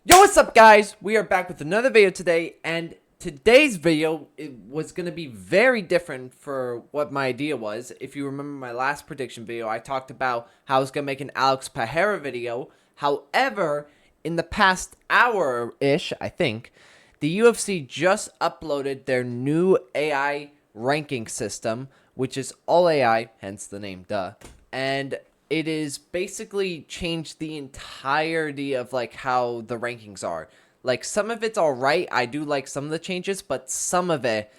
Yo, what's up, guys? We are back with another video today, and today's video was going to be very different for what my idea was. If you remember my last prediction video, I talked about how I was going to make an Alex Cooping video. However, in the past hour-ish, I think, the UFC just uploaded their new AI ranking system, which is all AI, hence the name, duh. And it is basically changed the entirety of like how the rankings are. Like, some of it's all right. I do like some of the changes, but some of it,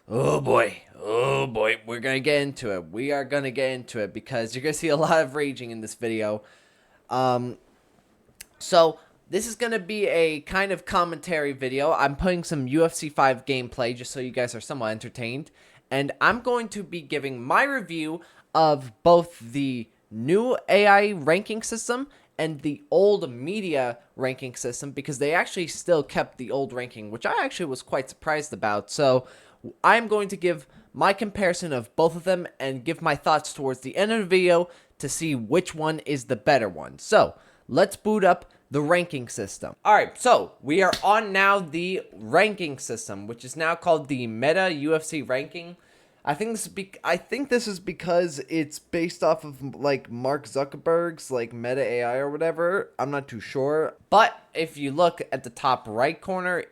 oh boy, we're gonna get into it. We are gonna get into it because you're gonna see a lot of raging in this video. So this is gonna be a kind of commentary video. I'm putting some UFC 5 gameplay just so you guys are somewhat entertained, and I'm going to be giving my review of both the new AI ranking system and the old media ranking system, because they actually still kept the old ranking, which I actually was quite surprised about. So I'm going to give my comparison of both of them and give my thoughts towards the end of the video to see which one is the better one. So let's boot up the ranking system. Alright, so we are on now the ranking system, which is now called the Meta UFC ranking. I think this is because it's based off of like Mark Zuckerberg's like Meta AI or whatever. I'm not too sure. But if you look at the top right corner,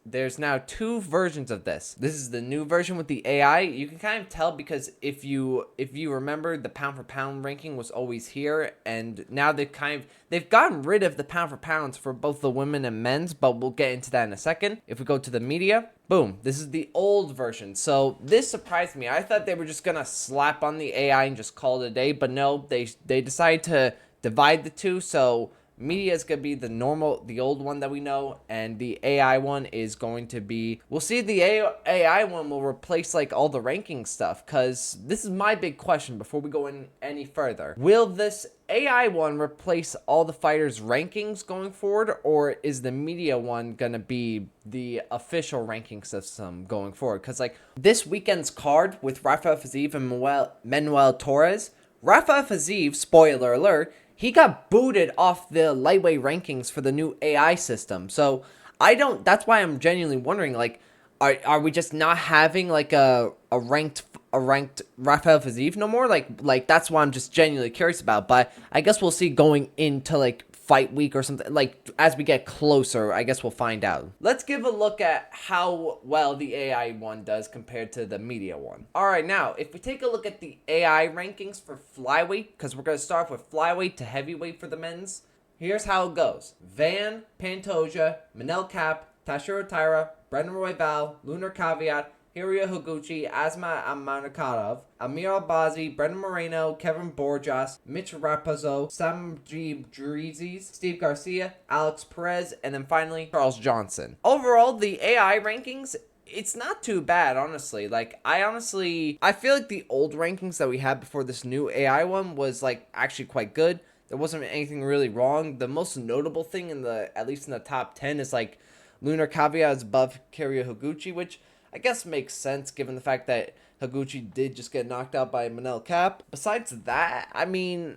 there's now two versions of this. This is the new version with the AI. You can kind of tell because if you remember, the pound for pound ranking was always here, and now they've gotten rid of the pound for pounds for both the women and men's, but we'll get into that in a second. If we go to the media, boom, this is the old version. So this surprised me. I thought they were just gonna slap on the AI and just call it a day, but no, they decided to divide the two. So media is going to be the old one that we know, and the AI one is going to be, we'll see if the AI one will replace like all the ranking stuff, because this is my big question before we go in any further. Will this AI one replace all the fighters' rankings going forward, or is the media one going to be the official ranking system going forward? Because like this weekend's card with Rafael Fiziev and Manuel Torres, Rafael Fiziev, spoiler alert, he got booted off the lightweight rankings for the new AI system. So that's why I'm genuinely wondering, like, are we just not having like a ranked Rafael Fiziev no more? Like that's what I'm just genuinely curious about. But I guess we'll see going into like fight week or something. Like as we get closer, I guess we'll find out. Let's give a look at how well the AI one does compared to the media one. All right, now if we take a look at the AI rankings for flyweight, because we're going to start with flyweight to heavyweight for the men's. Here's how it goes: Van, Pantoja, Manel Cap, Tashiro Taira, Brendan Royval, Lunar Caveat, Hiria Higuchi, Asma Amanakadov, Amir Albazi, Brendan Moreno, Kevin Borjas, Mitch Rapazzo, Samjib Drizis, Steve Garcia, Alex Perez, and then finally Charles Johnson. Overall, the AI rankings, it's not too bad, honestly. Like, I feel like the old rankings that we had before this new AI one was like actually quite good. There wasn't anything really wrong. The most notable thing at least in the top 10 is like Lunar Caveat is above Hiria Higuchi, which I guess makes sense given the fact that Higuchi did just get knocked out by Manel Cap. Besides that, I mean,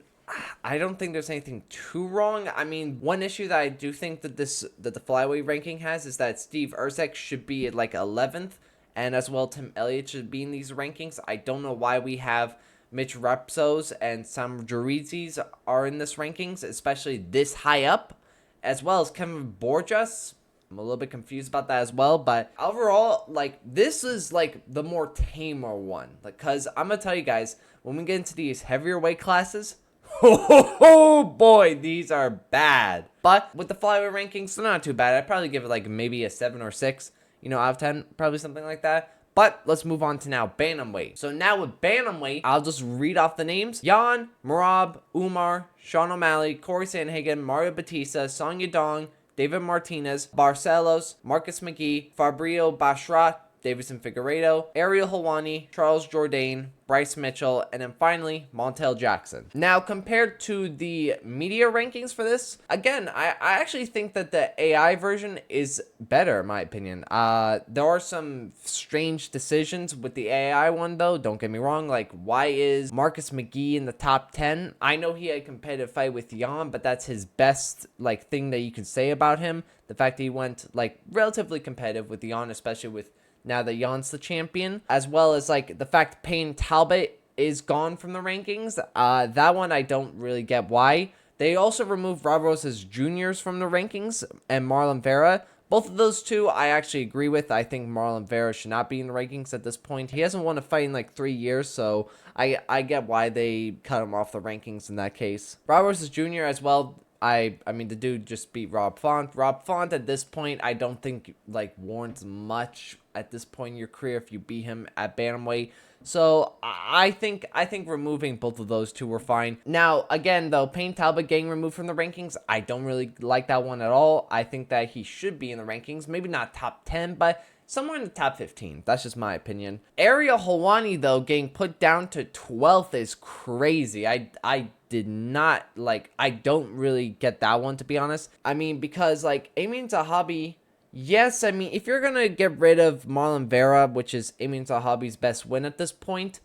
I don't think there's anything too wrong. I mean, one issue that I do think that the flyweight ranking has is that Steve Ercek should be at like 11th, and as well Tim Elliott should be in these rankings. I don't know why we have Mitch Rapsos and Sam Jurizis are in this rankings, especially this high up, as well as Kevin Borjas. I'm a little bit confused about that as well, but overall, like, this is like the more tamer one. Like, cause I'm gonna tell you guys, when we get into these heavier weight classes, oh boy, these are bad. But with the flyweight rankings, they're not too bad. I'd probably give it like maybe a 7 or 6, out of 10, probably something like that. But let's move on to now bantamweight. So now with bantamweight, I'll just read off the names: Jan, Merab, Umar, Sean O'Malley, Corey Sandhagen, Mario Batista, Song Yadong, David Martinez, Barcelos, Marcus McGee, Fabio Bashrat, Davison Figueiredo, Ariel Helwani, Charles Jourdain, Bryce Mitchell, and then finally Montel Jackson. Now, compared to the media rankings for this, again, I actually think that the AI version is better, in my opinion. There are some strange decisions with the AI one, though. Don't get me wrong. Like, why is Marcus McGee in the top 10? I know he had a competitive fight with Jan, but that's his best, like, thing that you can say about him. The fact that he went, like, relatively competitive with Jan, especially with now that Jan's the champion, as well as like the fact Payne Talbot is gone from the rankings. That one I don't really get why. They also removed Rob Rosas Jr.'s from the rankings and Marlon Vera. Both of those two I actually agree with. I think Marlon Vera should not be in the rankings at this point. He hasn't won a fight in like 3 years, so I get why they cut him off the rankings in that case. Rob Rosas Jr. as well. I mean, the dude just beat Rob Font. Rob Font at this point, I don't think like warrants much at this point in your career if you beat him at bantamweight. So I think removing both of those two were fine. Now, again, though, Payne Talbot getting removed from the rankings, I don't really like that one at all. I think that he should be in the rankings. Maybe not top 10, but somewhere in the top 15. That's just my opinion. Ariel Helwani, though, getting put down to 12th is crazy. I did not, like, I don't really get that one, to be honest. I mean, because, like, Amin Zahabi, yes, I mean, if you're going to get rid of Marlon Vera, which is Amin Zahabi's best win at this point,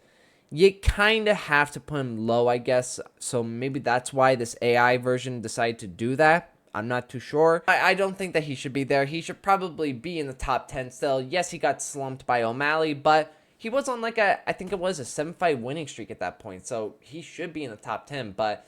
you kind of have to put him low, I guess. So maybe that's why this AI version decided to do that. I'm not too sure. I don't think that he should be there. He should probably be in the top 10 still. Yes, he got slumped by O'Malley, but he was on like I think it was a 7-fight winning streak at that point. So he should be in the top 10, but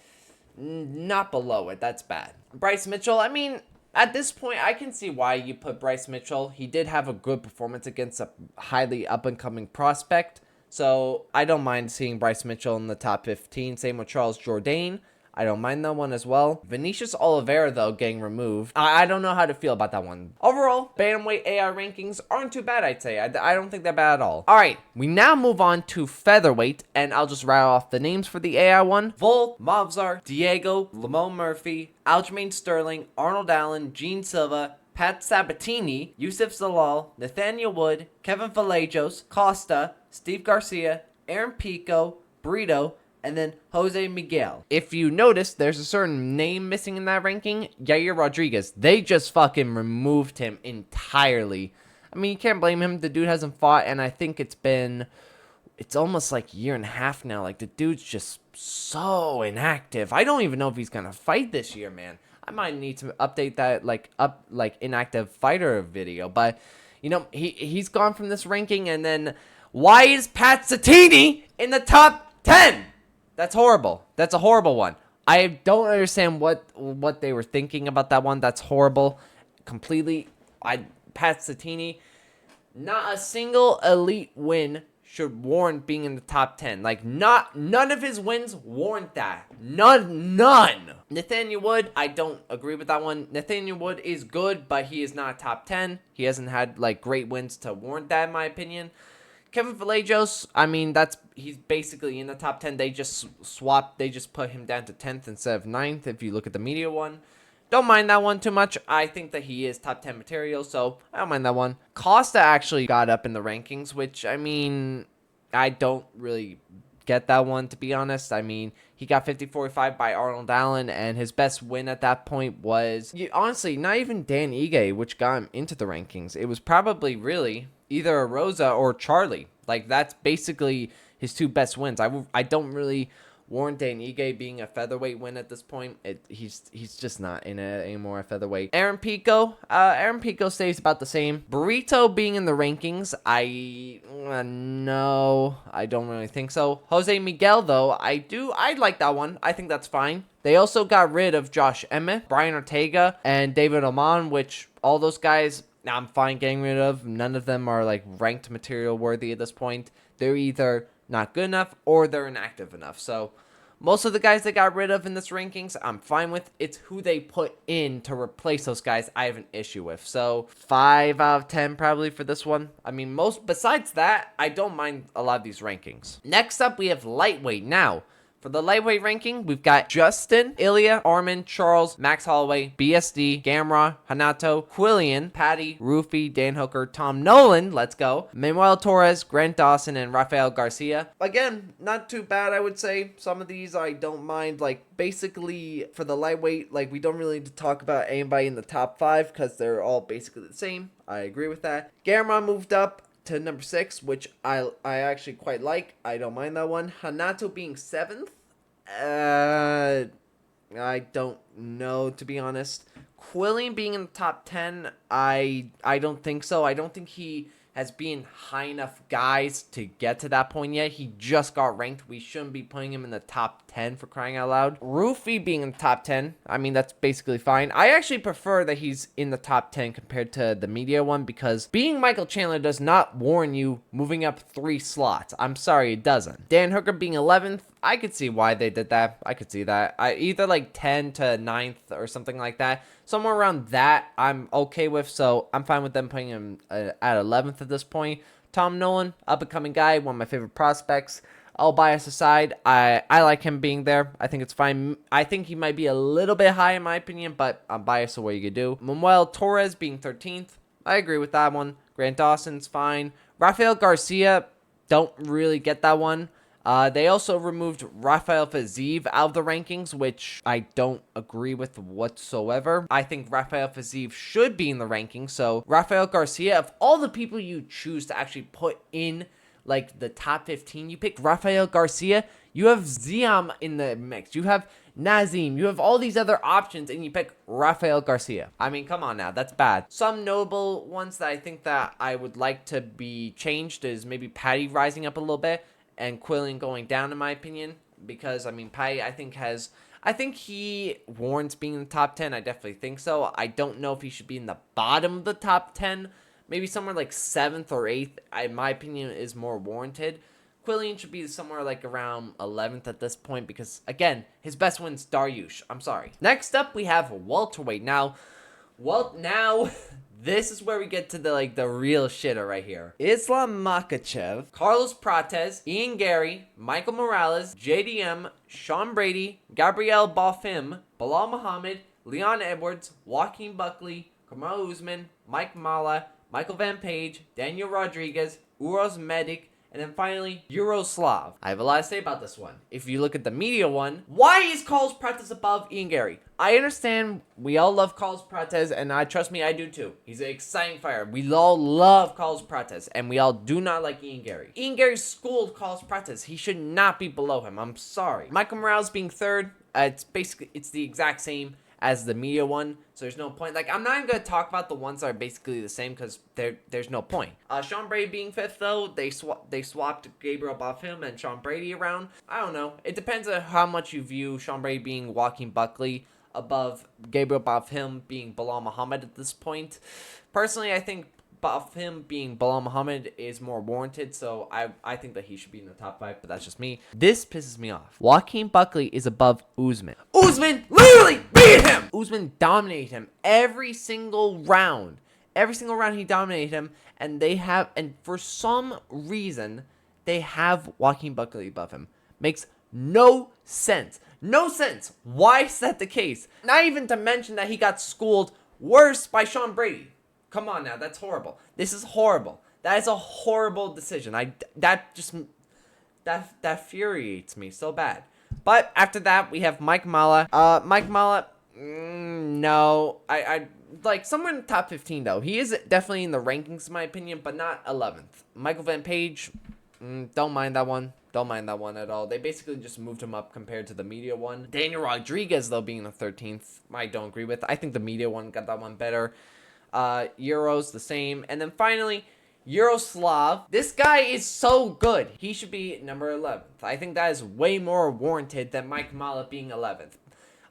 not below it. That's bad. Bryce Mitchell, I mean, at this point, I can see why you put Bryce Mitchell. He did have a good performance against a highly up-and-coming prospect. So I don't mind seeing Bryce Mitchell in the top 15. Same with Charles Jourdain. I don't mind that one as well. Vinicius Oliveira, though, getting removed. I don't know how to feel about that one. Overall, bantamweight AI rankings aren't too bad, I'd say. I don't think they're bad at all. All right, we now move on to featherweight, and I'll just rattle off the names for the AI one. Vol, Movzar, Diego, Lamone Murphy, Aljamain Sterling, Arnold Allen, Gene Silva, Pat Sabatini, Yusuf Zalal, Nathaniel Wood, Kevin Vallejos, Costa, Steve Garcia, Aaron Pico, Brito, and then Jose Miguel. If you notice, there's a certain name missing in that ranking, Yair Rodriguez. They just fucking removed him entirely. I mean, you can't blame him. The dude hasn't fought, and I think it's almost like a year and a half now. Like, the dude's just so inactive. I don't even know if he's gonna fight this year, man. I might need to update that, like inactive fighter video. But, you know, he's gone from this ranking, and then why is Pat Sabatini in the top 10? That's horrible. That's a horrible one. I don't understand what they were thinking about that one. That's horrible. Completely. Pat Sabatini, not a single elite win should warrant being in the top 10. Like, none of his wins warrant that. None. Nathaniel Wood, I don't agree with that one. Nathaniel Wood is good, but he is not top 10. He hasn't had, like, great wins to warrant that, in my opinion. Kevin Vallejos, I mean, he's basically in the top 10. They just swapped. They just put him down to 10th instead of 9th if you look at the media one. Don't mind that one too much. I think that he is top 10 material, so I don't mind that one. Costa actually got up in the rankings, which, I mean, I don't really get that one, to be honest. I mean, he got 50-45 by Arnold Allen, and his best win at that point was, honestly, not even Dan Ige, which got him into the rankings. It was probably really either a Rosa or Charlie. Like, that's basically his two best wins. I don't really warrant Dan Ige being a featherweight win at this point. He's just not in it anymore at featherweight. Aaron Pico stays about the same. Burrito being in the rankings, no, I don't really think so. Jose Miguel, though, I like that one. I think that's fine. They also got rid of Josh Emmett, Brian Ortega, and David Oman, which all those guys I'm fine getting rid of. None of them are like ranked material worthy at this point. They're either not good enough or they're inactive enough. So most of the guys they got rid of in this rankings, I'm fine with. It's who they put in to replace those guys I have an issue with. So 5 out of 10 probably for this one. I mean, besides that, I don't mind a lot of these rankings. Next up, we have lightweight. Now, For the lightweight ranking, we've got Justin, Ilya, Armin, Charles, Max Holloway, BSD, Gamrot, Hanato, Quillian, Patty, Rufy, Dan Hooker, Tom Nolan, let's go, Manuel Torres, Grant Dawson, and Rafael Garcia. Again, not too bad, I would say. Some of these I don't mind. Like, basically, for the lightweight, like, we don't really need to talk about anybody in the top 5 because they're all basically the same. I agree with that. Gamrot moved up to number 6, which I actually quite like. I don't mind that one. Hanato being 7th, I don't know, to be honest. Quillian being in the top 10, I don't think so. I don't think he has been high enough guys to get to that point yet. He just got ranked. We shouldn't be putting him in the top 10 for crying out loud. Rufy being in the top 10, I mean, that's basically fine. I actually prefer that he's in the top 10 compared to the media one, because being Michael Chandler does not warn you moving up 3 slots. I'm sorry, it doesn't. Dan Hooker being 11th, I could see why they did that. I could see that. Either like 10 to 9th or something like that. Somewhere around that, I'm okay with. So I'm fine with them putting him at 11th at this point. Tom Nolan, up-and-coming guy, one of my favorite prospects. All bias aside, I like him being there. I think it's fine. I think he might be a little bit high in my opinion, but I'm biased, so what you could do. Manuel Torres being 13th. I agree with that one. Grant Dawson's fine. Rafael Garcia, don't really get that one. They also removed Rafael Fiziev out of the rankings, which I don't agree with whatsoever. I think Rafael Fiziev should be in the rankings. So Rafael Garcia, of all the people you choose to actually put in like the top 15, you pick Rafael Garcia. You have Ziam in the mix. You have Nazim. You have all these other options, and you pick Rafael Garcia. I mean, come on now. That's bad. Some notable ones that I think that I would like to be changed is maybe Patty rising up a little bit and Quillian going down, in my opinion, because, I mean, Patty, I think he warrants being in the top 10. I definitely think so. I don't know if he should be in the bottom of the top 10. Maybe somewhere like 7th or 8th, in my opinion, is more warranted. Quillian should be somewhere like around 11th at this point because, again, his best win's Dariush. I'm sorry. Next up, we have welterweight. Now, this is where we get to the real shitter right here. Islam Makhachev, Carlos Prates, Ian Gary, Michael Morales, JDM, Sean Brady, Gabriel Balfim, Bilal Muhammad, Leon Edwards, Joaquin Buckley, Kamaru Usman, Mike Mala, Michael Van Page, Daniel Rodriguez, Uros Medic, and then finally, Yuroslav. I have a lot to say about this one. If you look at the media one, why is Carlos Prates above Ian Gary? I understand we all love Carlos Prates, and trust me, I do too. He's an exciting fighter. We all love Carlos Prates, and we all do not like Ian Gary. Ian Gary schooled Carlos Prates. He should not be below him. I'm sorry. Michael Morales being 3rd, it's the exact same as the media one, so there's no point. Like, I'm not even going to talk about the ones that are basically the same because there's no point. Sean Brady being 5th, though, they swapped Gabriel Balfim and Sean Brady around. I don't know. It depends on how much you view Sean Brady being Joaquin Buckley above Gabriel Balfim being Bilal Muhammad at this point. Personally, I think Balfim being Bilal Muhammad is more warranted, so I think that he should be in the top 5, but that's just me. This pisses me off. Joaquin Buckley is above Usman. Usman literally beat him! Usman dominated him every single round. Every single round he dominated him, and for some reason, they have Joaquin Buckley above him. Makes no sense. No sense. Why is that the case? Not even to mention that he got schooled worse by Sean Brady. Come on now, that's horrible. This is horrible. That is a horrible decision. That infuriates me so bad. But after that, we have Mike Mala. Mike Mala, no. I like somewhere in the top 15 though. He is definitely in the rankings in my opinion, but not 11th. Michael Van Page, don't mind that one. Don't mind that one at all. They basically just moved him up compared to the media one. Daniel Rodriguez, though, being the 13th, I don't agree with. I think the media one got that one better. Euros, the same. And then finally, Yuroslav. This guy is so good. He should be number 11th. I think that is way more warranted than Mike Mala being 11th.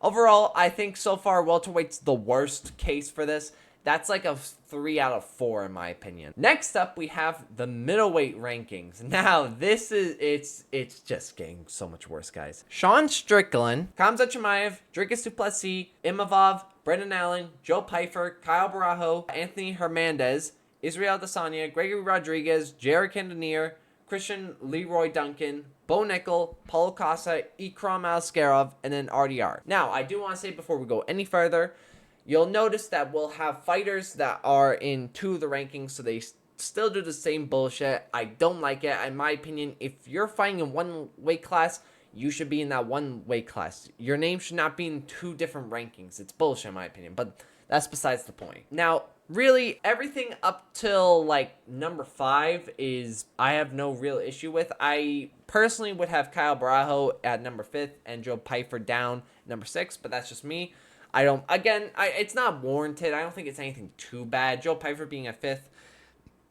Overall, I think so far welterweight's the worst case for this. That's like a 3 out of 4 in my opinion. Next up, we have the middleweight rankings. Now, this is, it's just getting so much worse, guys. Sean Strickland, Khamzat Chimaev, Dricus du Plessis, Imavov, Brendan Allen, Joe Pyfer, Kyle Barajo, Anthony Hernandez, Israel Adesanya, Gregory Rodriguez, Jared Cannonier, Christian Leroy Duncan, Bo Nickel, Paulo Costa, Ikram Askarov, and then RDR. Now, I do want to say before we go any further, you'll notice that we'll have fighters that are in 2 of the rankings, so they still do the same bullshit. I don't like it. In my opinion, if you're fighting in one weight class, you should be in that one weight class. Your name should not be in 2 different rankings. It's bullshit in my opinion, but that's besides the point. Now, really, everything up till like number 5 is I have no real issue with. I personally would have Kyle Barajo at number 5th and Joe Pyfer down number 6, but that's just me. It's not warranted. I don't think it's anything too bad. Joe Pyfer being at 5th,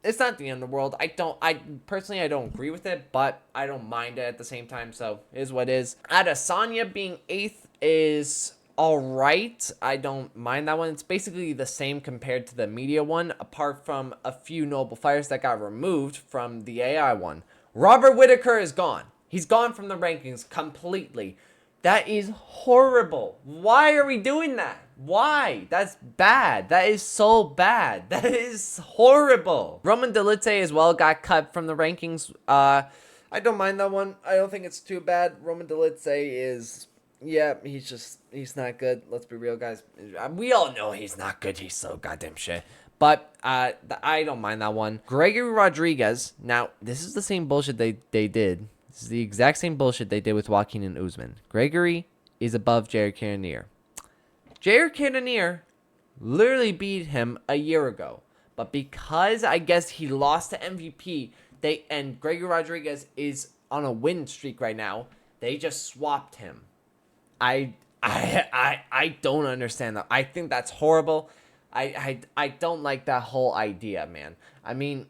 it's not the end of the world. I personally don't agree with it, but I don't mind it at the same time, so it is what it is. Adesanya being 8th is alright. I don't mind that one. It's basically the same compared to the media one, apart from a few notable fighters that got removed from the AI one. Robert Whittaker is gone. He's gone from the rankings completely. That is horrible. Why are we doing that? Why? That's bad. That is so bad. That is horrible. Roman Dolidze as well got cut from the rankings. I don't mind that one. I don't think it's too bad. Roman Dolidze is, yeah, he's not good. Let's be real, guys. We all know he's not good. He's so goddamn shit. But I don't mind that one. Gregory Rodriguez. Now, this is the same bullshit they did. This is the exact same bullshit they did with Joaquin and Usman. Gregory is above Jared Cannonier. Jared Cannonier literally beat him a year ago. But because I guess he lost to MVP, and Gregory Rodriguez is on a win streak right now, they just swapped him. I don't understand that. I think that's horrible. I don't like that whole idea, man. I mean,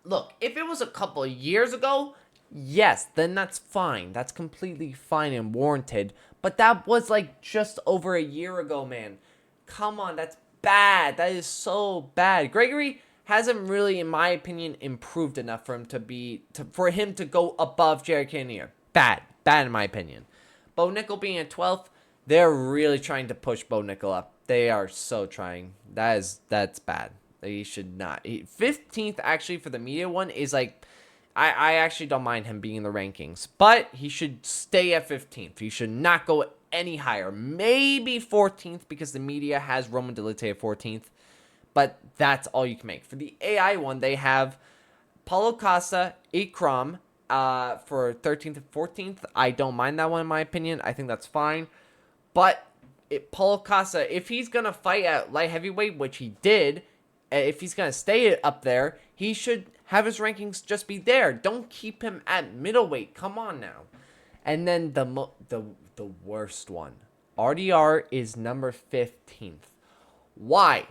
look, if it was a couple of years ago, yes, then that's fine. That's completely fine and warranted. But that was like just over a year ago, man. Come on, that's bad. That is so bad. Gregory hasn't really, in my opinion, improved enough for him for him to go above Jared Cannonier. Bad in my opinion. Bo Nickel being at 12th, they're really trying to push Bo Nickel up. They are so trying. That's bad. He should not. 15th actually for the media one is like, I actually don't mind him being in the rankings, but he should stay at 15th. He should not go any higher. Maybe 14th because the media has Roman Dolidze at 14th, but that's all you can make. For the AI one, they have Paulo Costa, Ikram for 13th and 14th. I don't mind that one in my opinion. I think that's fine, but Paulo Costa, if he's going to fight at light heavyweight, which he did, if he's going to stay up there, he should have his rankings just be there. Don't keep him at middleweight. Come on now. And then the worst one. RDR is number 15th. Why?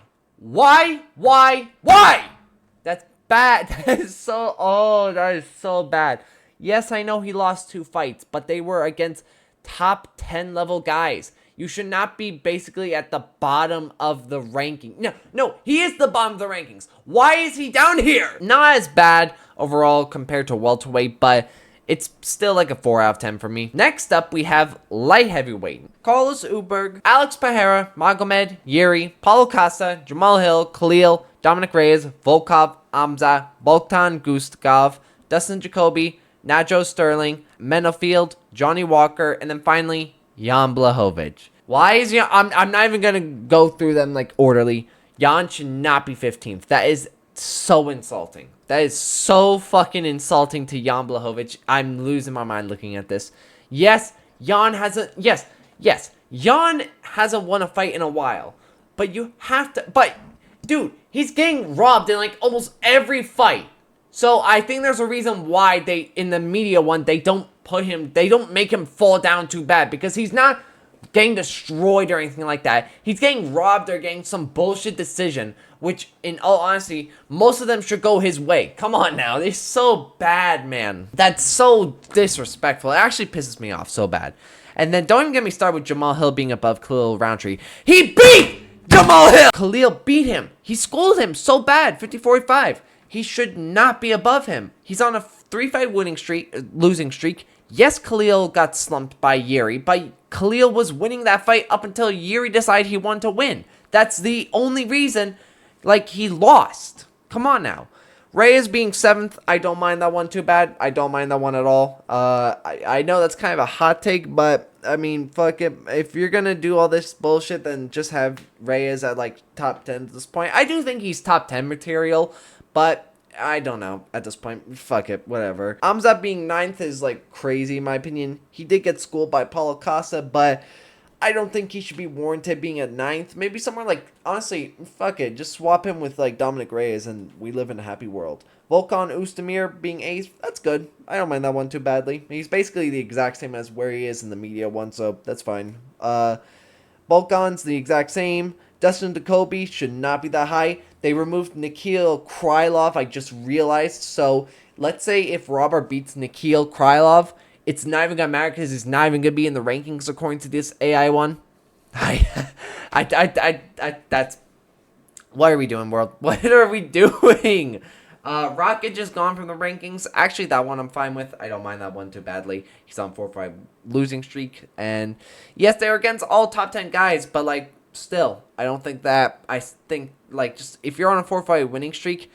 That's bad. That is so bad. Yes, I know he lost 2 fights, but they were against top 10 level guys. You should not be basically at the bottom of the ranking. No, he is the bottom of the rankings. Why is he down here? Not as bad overall compared to welterweight, but it's still like a 4 out of 10 for me. Next up, we have light heavyweight. Carlos Uberg, Alex Pereira, Magomed, Yuri, Paulo Costa, Jamal Hill, Khalil, Dominic Reyes, Volkov, Amza, Bogdan Gustave, Dustin Jacoby, Najo Sterling, Menofield, Johnny Walker, and then finally, Jan Blachowicz. Why is Jan? I'm not even gonna go through them like orderly. Jan should not be 15th. That is so insulting. That is so fucking insulting to Jan Blachowicz. I'm losing my mind looking at this. Yes, Jan hasn't. Yes, Jan hasn't won a fight in a while. But you have to. But dude, he's getting robbed in like almost every fight. So I think there's a reason why in the media one, they don't make him fall down too bad, because he's not getting destroyed or anything like that. He's getting robbed or getting some bullshit decision, which in all honesty, most of them should go his way. Come on now. They're so bad, man. That's so disrespectful. It actually pisses me off so bad. And then don't even get me started with Jamal Hill being above Khalil Roundtree. He beat Jamal Hill! Khalil beat him. He schooled him so bad. 50-45. He should not be above him. He's on a 3-fight losing streak. Yes, Khalil got slumped by Yuri, but Khalil was winning that fight up until Yuri decided he wanted to win. That's the only reason, he lost. Come on now. Reyes being 7th, I don't mind that one too bad. I don't mind that one at all. I know that's kind of a hot take, but I mean, fuck it. If you're gonna do all this bullshit, then just have Reyes at like top 10 at this point. I do think he's top 10 material, but I don't know at this point. Fuck it, whatever. Amzat being 9th is like crazy in my opinion. He did get schooled by Paulo Costa, but I don't think he should be warranted being at 9th. Maybe somewhere like, honestly, fuck it. Just swap him with like Dominic Reyes and we live in a happy world. Volkan Oezdemir being 8th, that's good. I don't mind that one too badly. He's basically the exact same as where he is in the media one, so that's fine. Volkan's the exact same. Dustin Jacoby should not be that high. They removed Nikhil Krylov, I just realized. So let's say if Robert beats Nikhil Krylov, it's not even gonna matter because he's not even gonna be in the rankings according to this AI one. That's what are we doing, world? What are we doing? Rocket just gone from the rankings. Actually, that one I'm fine with. I don't mind that one too badly. He's on 4-5 losing streak, and yes, they're against all top 10 guys, but like still, I don't think that. I think like just if you're on a 4-5 winning streak,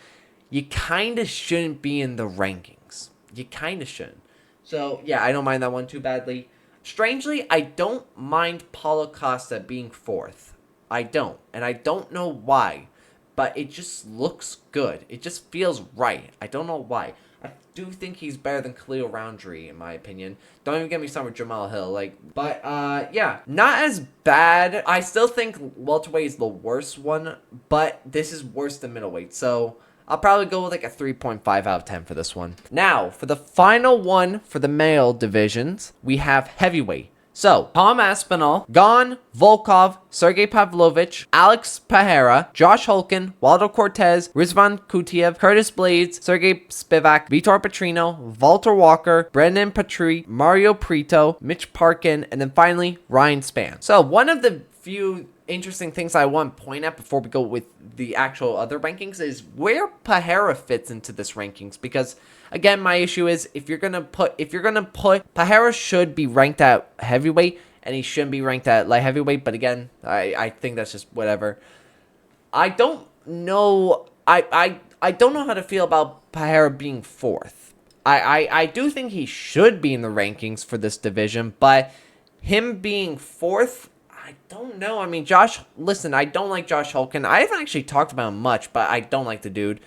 you kind of shouldn't be in the rankings. You kind of shouldn't. So, yeah, I don't mind that one too badly. Strangely, I don't mind Paulo Costa being 4th. I don't. And I don't know why. But it just looks good. It just feels right. I don't know why. I do think he's better than Khalil Roundtree, in my opinion. Don't even get me started with Jamal Hill. But, yeah. Not as bad. I still think welterweight is the worst one. But this is worse than middleweight. So I'll probably go with like a 3.5 out of 10 for this one. Now, for the final one for the male divisions, we have heavyweight. So, Tom Aspinall, Gon, Volkov, Sergey Pavlovich, Alex Pereira, Josh Holkin, Waldo Cortez, Rizvan Kutiev, Curtis Blades, Sergey Spivak, Vitor Petrino, Walter Walker, Brendan Patry, Mario Prito, Mitch Parkin, and then finally, Ryan Spann. So, one of the few interesting things I want to point at before we go with the actual other rankings is where Pereira fits into this rankings, because again, my issue is if you're gonna put Pereira should be ranked at heavyweight and he shouldn't be ranked at light heavyweight, but again, I think that's just whatever. I don't know I don't know how to feel about Pereira being 4th. I do think he should be in the rankings for this division, but him being 4th, I don't know. I mean, listen, I don't like Josh Holkin. I haven't actually talked about him much, but I don't like the dude.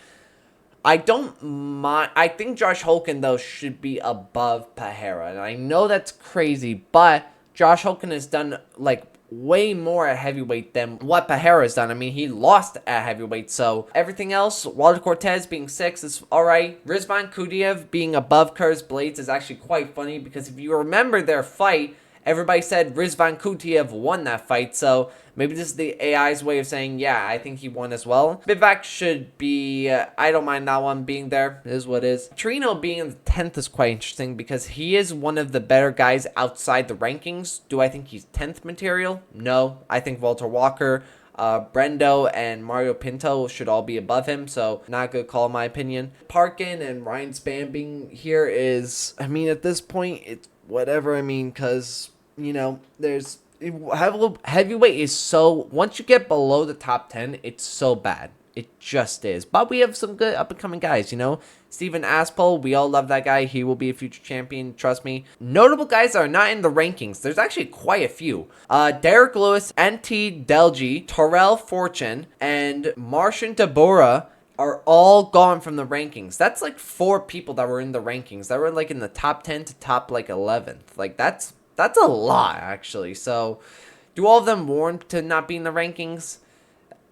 I don't mind. I think Josh Holkin, though, should be above Pereira. And I know that's crazy, but Josh Holkin has done, like, way more at heavyweight than what Pereira has done. I mean, he lost at heavyweight, so everything else, Walter Cortez being 6th is alright. Rizvan Kutiev being above Curtis Blades is actually quite funny, because if you remember their fight, everybody said Rizvan Kutiev won that fight, so maybe this is the AI's way of saying, yeah, I think he won as well. Spivak should be, I don't mind that one being there. It is what it is. Trino being in the 10th is quite interesting because he is one of the better guys outside the rankings. Do I think he's 10th material? No. I think Walter Walker, Brendo, and Mario Pinto should all be above him, so not a good call in my opinion. Parkin and Ryan Spann being here is, I mean, at this point, it's whatever. I mean, because you know, there's heavyweight is so, once you get below the top 10, it's so bad. It just is. But we have some good up-and-coming guys, you know. Steven Aspel, we all love that guy. He will be a future champion, trust me. Notable guys that are not in the rankings. There's actually quite a few. Derek Lewis, NT Delgi, Terrell Fortune, and Martian Tabora are all gone from the rankings. That's like 4 people that were in the rankings. That were like in the top 10 to top like 11th. Like that's a lot, actually. So, do all of them warrant to not be in the rankings?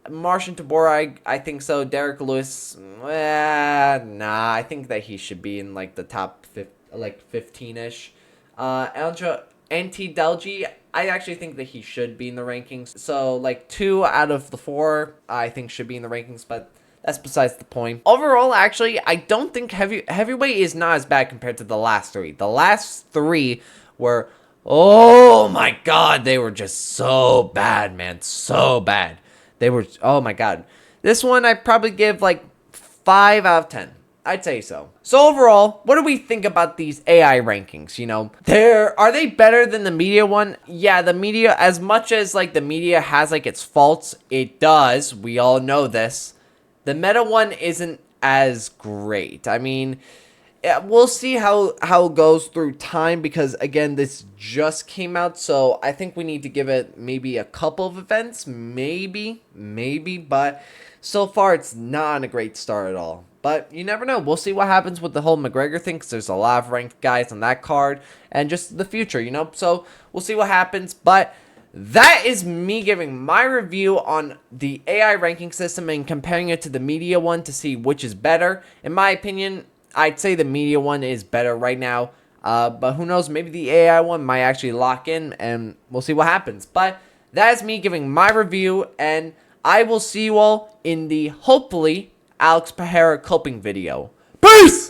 Martian Tabor, I think so. Derek Lewis, nah. I think that he should be in, like, the top 15-ish. NT Delgi, I actually think that he should be in the rankings. So, like, 2 out of the 4, I think, should be in the rankings, but that's besides the point. Overall, actually, I don't think heavyweight is not as bad compared to the last 3. The last 3 were, oh my god, they were just so bad, man. So bad. They were, oh my god. This one I'd probably give like 5 out of 10. I'd say so. So overall, what do we think about these AI rankings? You know, are they better than the media one? Yeah, the media, as much as like the media has like its faults, it does. We all know this. The meta one isn't as great. I mean, yeah, we'll see how it goes through time, because again, this just came out, so I think we need to give it maybe a couple of events, maybe, but so far it's not a great start at all. But you never know. We'll see what happens with the whole McGregor thing, because there's a lot of ranked guys on that card, and just the future, you know. So we'll see what happens. But that is me giving my review on the AI ranking system and comparing it to the media one to see which is better. In my opinion, I'd say the media one is better right now. But who knows? Maybe the AI one might actually lock in, and we'll see what happens. But that is me giving my review, and I will see you all in the, hopefully, Alex Cooping video. Peace!